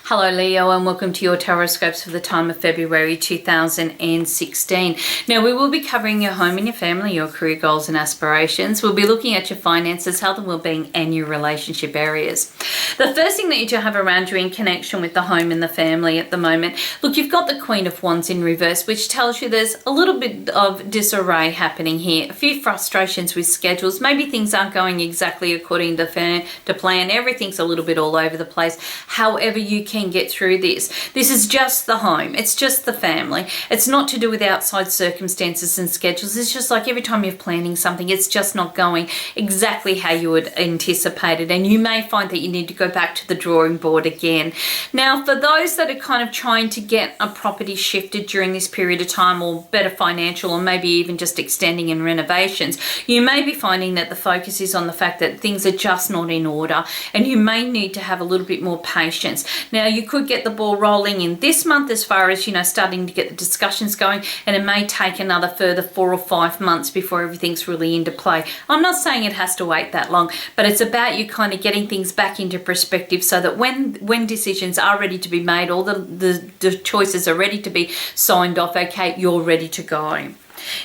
Hello Leo, and welcome to your Tarotscopes for the time of February 2016. Now we will be covering your home and your family, your career goals and aspirations. We'll be looking at your finances, health and well-being and your relationship areas. The first thing that you do have around you in connection with the home and the family at the moment, look, you've got the Queen of Wands in reverse, which tells you there's a little bit of disarray happening here. A few frustrations with schedules. Maybe things aren't going exactly according to plan. Everything's a little bit all over the place. However, you can get through this. This is just the home. It's just the family. It's not to do with outside circumstances and schedules. It's just like every time you're planning something, it's just not going exactly how you would anticipate it. And you may find that you need to go back to the drawing board again. Now, for those that are kind of trying to get a property shifted during this period of time, or better financial, or maybe even just extending and renovations, you may be finding that the focus is on the fact that things are just not in order, and you may need to have a little bit more patience. Now, you could get the ball rolling in this month as far as, starting to get the discussions going, and it may take another further 4 or 5 months before everything's really into play. I'm not saying it has to wait that long, but it's about you kind of getting things back into perspective so that when decisions are ready to be made, all the choices are ready to be signed off, okay, you're ready to go.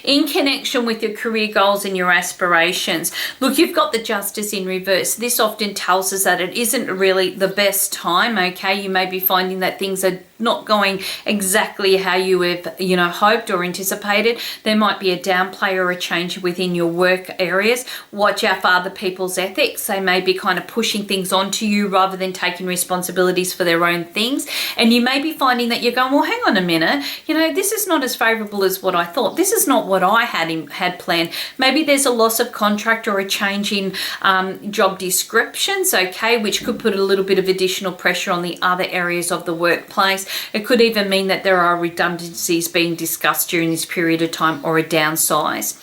In connection with your career goals and your aspirations, look, you've got the Justice in reverse. This often tells us that it isn't really the best time, okay? You may be finding that things are not going exactly how you have, hoped or anticipated. There might be a downplay or a change within your work areas. Watch out for other people's ethics. They may be kind of pushing things onto you rather than taking responsibilities for their own things. And you may be finding that you're going, well, hang on a minute, this is not as favorable as what I thought. This is not what I had planned. Maybe there's a loss of contract or a change in job descriptions, okay, which could put a little bit of additional pressure on the other areas of the workplace. It could even mean that there are redundancies being discussed during this period of time, or a downsize.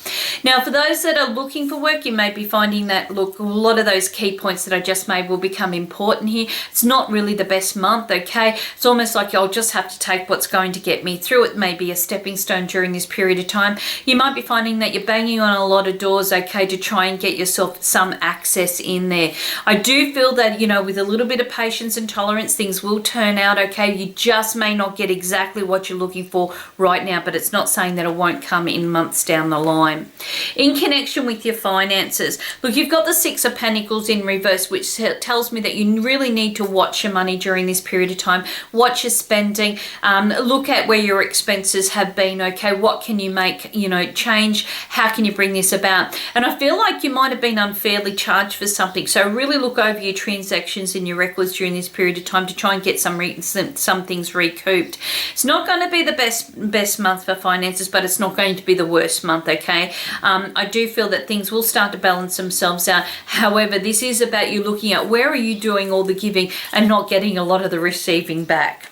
Now, for those that are looking for work, you may be finding that, look, a lot of those key points that I just made will become important here. It's not really the best month, okay? It's almost like I'll just have to take what's going to get me through. It may be a stepping stone during this period of time. You might be finding that you're banging on a lot of doors, okay, to try and get yourself some access in there. I do feel that, with a little bit of patience and tolerance, things will turn out okay. You just may not get exactly what you're looking for right now, but it's not saying that it won't come in months down the line. In connection with your finances, look, you've got the Six of Pentacles in reverse, which tells me that you really need to watch your money during this period of time. Watch your spending. Look at where your expenses have been, okay? What can you make, change? How can you bring this about? And I feel like you might have been unfairly charged for something. So really look over your transactions and your records during this period of time to try and get some things recouped. It's not going to be the best month for finances, but it's not going to be the worst month, okay? I do feel that things will start to balance themselves out. However, this is about you looking at where are you doing all the giving and not getting a lot of the receiving back.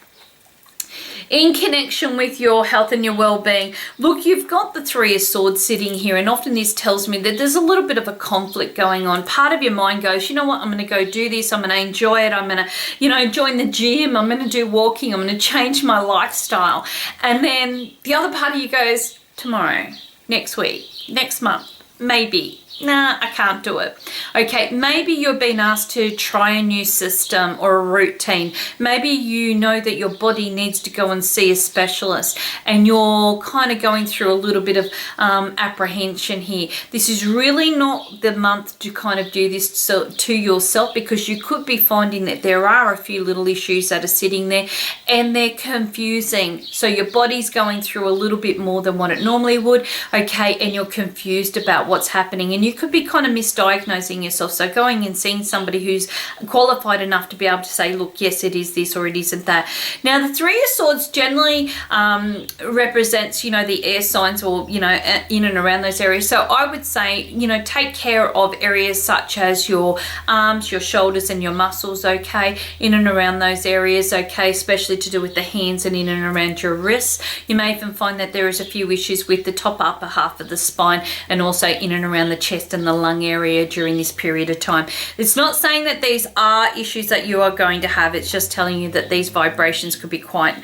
In connection with your health and your well-being, look, you've got the Three of Swords sitting here, and often this tells me that there's a little bit of a conflict going on. Part of your mind goes, you know what, I'm going to go do this, I'm going to enjoy it, I'm going to, join the gym, I'm going to do walking, I'm going to change my lifestyle. And then the other part of you goes, tomorrow, next week, next month, maybe. Nah, I can't do it. Okay, maybe you're being asked to try a new system or a routine. Maybe you know that your body needs to go and see a specialist, and you're kind of going through a little bit of apprehension here. This is really not the month to kind of do this to yourself, because you could be finding that there are a few little issues that are sitting there and they're confusing. So your body's going through a little bit more than what it normally would, okay, and you're confused about what's happening, and you could be kind of misdiagnosing yourself. So going and seeing somebody who's qualified enough to be able to say, look, yes, it is this or it isn't that. Now, the Three of Swords generally represents, the air signs, or, in and around those areas. So I would say, take care of areas such as your arms, your shoulders and your muscles, okay, in and around those areas, okay, especially to do with the hands and in and around your wrists. You may even find that there is a few issues with the top upper half of the spine, and also in and around the chest chest and the lung area during this period of time. It's not saying that these are issues that you are going to have. It's just telling you that these vibrations could be quite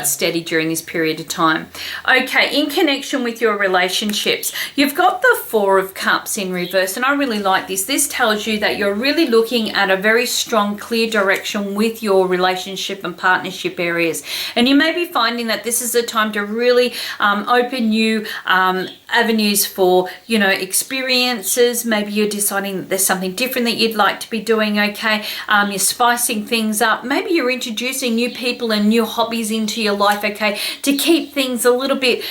steady during this period of time. Okay, in connection with your relationships, you've got the Four of Cups in reverse, and I really like this. This tells you that you're really looking at a very strong, clear direction with your relationship and partnership areas. And you may be finding that this is a time to really open new avenues for, experiences. Maybe you're deciding that there's something different that you'd like to be doing, okay? You're spicing things up. Maybe you're introducing new people and new hobbies into your life, okay, to keep things a little bit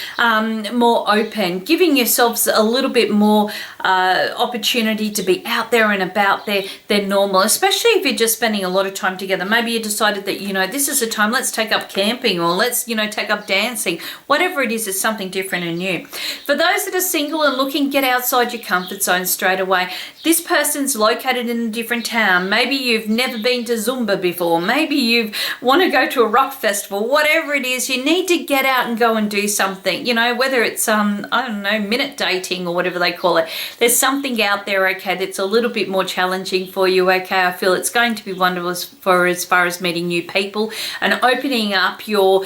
more open, giving yourselves a little bit more opportunity to be out there and about than normal, especially if you're just spending a lot of time together. Maybe you decided that, this is a time, let's take up camping, or let's, take up dancing. Whatever it is something different and new. For those that are single and looking, get outside your comfort zone straight away. This person's located in a different town. Maybe you've never been to Zumba before. Maybe you want to go to a rock festival. Whatever it is, you need to get out and go and do something, whether it's, minute dating or whatever they call it. There's something out there, okay, that's a little bit more challenging for you, okay? I feel it's going to be wonderful for as far as meeting new people and opening up your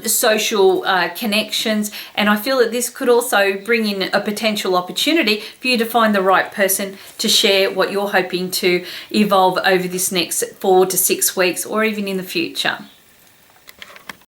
social connections. And I feel that this could also bring in a potential opportunity for you to find the right person to share what you're hoping to evolve over this next 4 to 6 weeks, or even in the future.